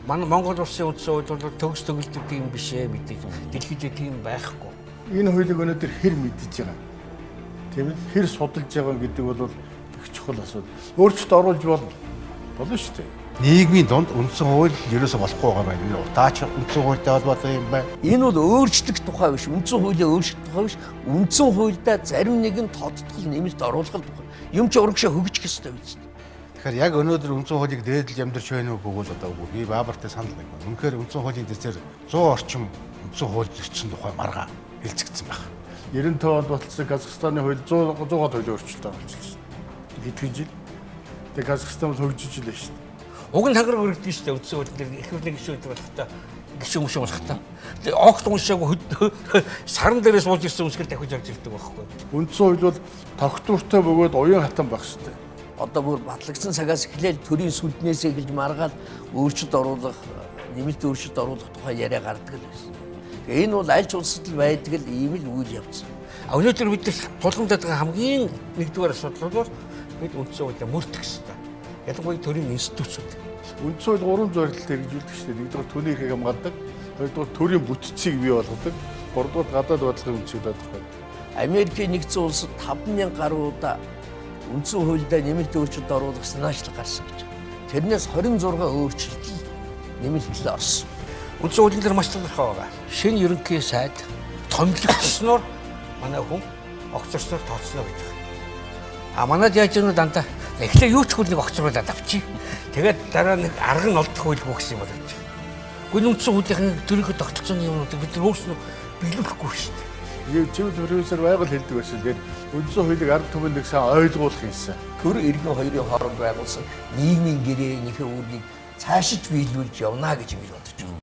Манай Монгол улсын үндсэн хууль бол төгс төгөлдөг юм биш ээ мэдээж. Дэлхийд тийм байхгүй. Энэ хуулийг өнөөдөр хэн мэдэж байгаа? Тийм ээ? Хэн судалж байгаа гэдэг бол их чухал асуудал. Өөрчлөлт оруулж болно шүү дээ. Нийгмийн дунд үндсэн хууль ерөөсө болохгүй байгаа байна. Удаач үндсэн хуультай холбоотой юм байна. Энэ бол өөрчлөх тухай биш, үндсэн хуулийг өөрчлөх тухай биш. Үндсэн хуульдаа зарим нэгэн тодтгол нэмэлт оруулах тухай. Юм ч урагшаа хөгжих ёстой биз. Тэгэхээр яг өнөөдөр үндсэн хуулийг дээдлж амьдарч байна уу гэвэл одоо би Баабартай санал нэг байна. Үнэхээр үндсэн хуулийн дэсээр 100 орчим үндсэн хууль зөрчсөн тухай маргаа хэлцэгдсэн байна. 95 онд болцсон Казахстаны хууль 100-аад хууль өөрчлөлт оруулчихсан. Хэдхэн жил? Тэгээ Казахстан бол хөгжиж илээ шүү дээ. Уг нь хангар өргөдөн шүү дээ үндсэн хууль дээр их хурлын гишүүд болохтой. Гишүүн болохтой. Тэгээ огт уншаагүй саран дээрээс сууж ирсэн үнсгэр дахиж авч ирдэг байхгүй. Үндсэн хууль бол тогтвортой бөгөөд уян хатан байх шүү дээ. Одоо бүр батлагдсан цагаас эхлээл төрийн сүлднээс эхэлж маргаад өөрчлөлт оруулах, нэмэлт өөрчлөлт оруулах тухай яриа гардаг л байсан. Тэгээ энэ бол аль ч улсад л байдаг л ийм л үйл явц. Өнөөдөр бид тулгамдаад байгаа хамгийн нэгдүгээр асуудал бол бид үндсэн хуулиа мөрдөх хэрэгтэй. Ялангуяа төрийн институцүүд. Үндсэн хууль 3 зорилттой хэрэгжүүлдэг шүү дээ. Нэгдүгээр түүний эрхийг хамгаалдаг, хоёрдугаар төрийн бүтцийг бий болгодог, гуравдугаар гадаад бодлогын үнцийг тодорхойлдог. Америкийн нэгдсэн улсад 5,000 гаруй удаа үндсэн хуульдаа нэмэлт өөрчлөлт оруулах санаачлал гарсан гэж. Тэрнээс 26 өөрчлөлт нэмэлтэл орсон. Үндсэн хуулийн дээр маш тодорхой байгаа. Шинэ ерөнхий сайд томилогдсноор манай хүн огцорсноор тооцно гэдэг. Манайд яаж юм дандаа эхлээ юу ч хөл нэг огцруулаад авчи. Тэгээд дараа нэг арга нь олдох байлгүй гэсэн юм байна. Гүн үндсэн хуулийн төрөөхөд тогтцсон юмнуудыг бид өөрснөө биелүүлэхгүй шүү дээ. Чивд профессор байгаль хэлдэг байсан. Тэгээд үндсэн хуулийг ард түмэнд нэг сайн ойлгуулах юмсан. Төр иргэн хоёрын хооронд байгуулсан нийгмийн гэрээ нөхөө үүргийг цаашиж биелүүлж явна гэж ингэж бодож байна.